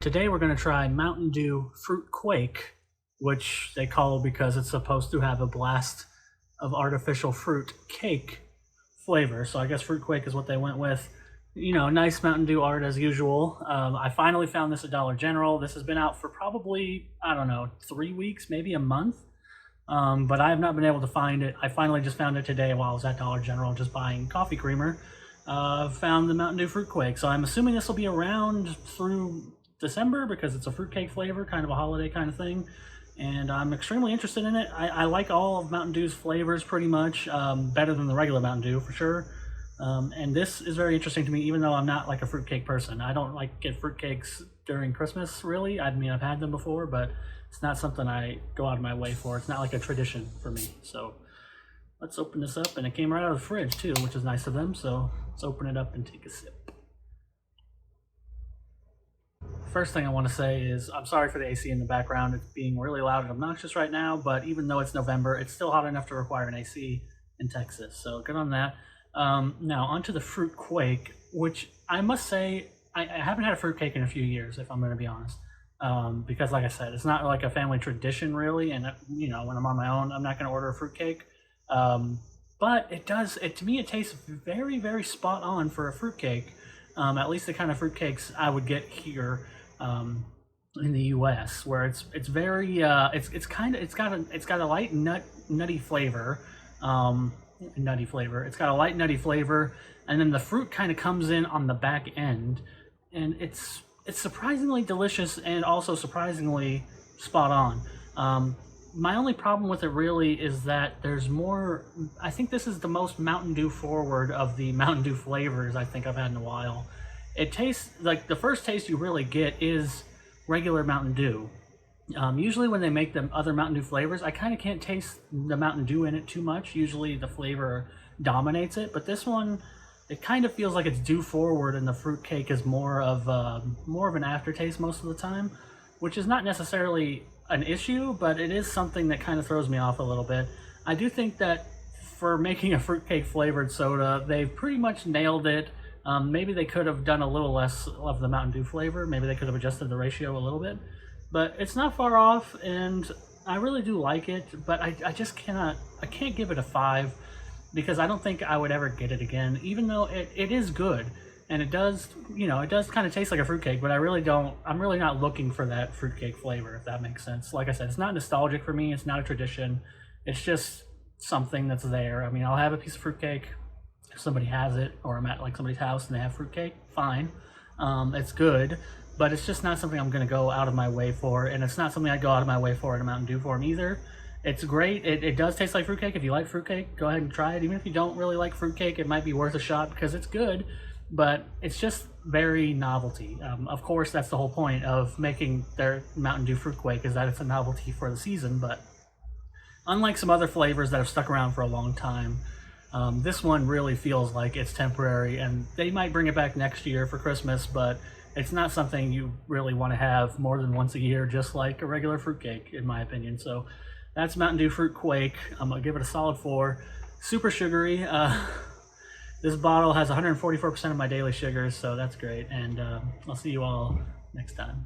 Today we're going to try Mountain Dew Fruit Quake, which they call because it's supposed to have a blast of artificial fruit cake flavor. So I guess Fruit Quake is what they went with. You know, nice Mountain Dew art as usual. I finally found this at Dollar General. This has been out for probably, I don't know, 3 weeks, maybe a month. But I have not been able to find it. I finally just found it today while I was at Dollar General just buying coffee creamer. Found the Mountain Dew Fruit Quake. So I'm assuming this will be around through December because it's a fruitcake flavor, kind of a holiday kind of thing. And I'm extremely interested in it. I like all of Mountain Dew's flavors pretty much, better than the regular Mountain Dew for sure. And this is very interesting to me, even though I'm not like a fruitcake person. I don't like get fruitcakes during Christmas, really. I mean, I've had them before, but it's not something I go out of my way for. It's not like a tradition for me. So let's open this up. And it came right out of the fridge too, which is nice of them. So let's open it up and take a sip. First thing I want to say is I'm sorry for the AC in the background. It's being really loud and obnoxious right now, but even though it's November, it's still hot enough to require an AC in Texas. So good on that. Now onto the Fruit Quake, which I must say I haven't had a fruit cake in a few years, if I'm going to be honest. Because like I said, it's not like a family tradition really, and you know, when I'm on my own, I'm not going to order a fruit cake. But to me it tastes very, very spot on for a fruit cake. At least the kind of fruit cakes I would get here in the U.S., where it's very it's got a light nutty flavor, It's got a light nutty flavor, and then the fruit kind of comes in on the back end, and it's surprisingly delicious and also surprisingly spot on. My only problem with it really is that there's more. I think this is the most Mountain Dew forward of the Mountain Dew flavors I think I've had in a while. It tastes like the first taste you really get is regular Mountain Dew. Usually when they make the other Mountain Dew flavors, I kind of can't taste the Mountain Dew in it too much. Usually the flavor dominates it, but this one, it kind of feels like it's Dew forward, and the fruit cake is more of an aftertaste most of the time, which is not necessarily an issue, but it is something that kind of throws me off a little bit. I do think that for making a fruitcake flavored soda, they've pretty much nailed it. Maybe they could have done a little less of the Mountain Dew flavor. Maybe they could have adjusted the ratio a little bit, but it's not far off, and I really do like it. But I just can't give it a 5 because I don't think I would ever get it again, even though it is good. And it does kind of taste like a fruitcake, but I'm really not looking for that fruitcake flavor, if that makes sense. Like I said, it's not nostalgic for me. It's not a tradition. It's just something that's there. I mean, I'll have a piece of fruitcake if somebody has it, or I'm at like somebody's house and they have fruitcake, fine. It's good, but it's just not something I'm going to go out of my way for, and it's not something I'd go out of my way for in a Mountain Dew form either. It's great. It does taste like fruitcake. If you like fruitcake, go ahead and try it. Even if you don't really like fruitcake, it might be worth a shot because it's good. But it's just very novelty. Of course, that's the whole point of making their Mountain Dew Fruit Quake, is that it's a novelty for the season. But unlike some other flavors that have stuck around for a long time, this one really feels like it's temporary, and they might bring it back next year for Christmas, but it's not something you really want to have more than once a year, just like a regular fruitcake, in my opinion. So that's Mountain Dew Fruit Quake. I'm going to give it a solid 4. Super sugary. This bottle has 144% of my daily sugars, so that's great. And I'll see you all next time.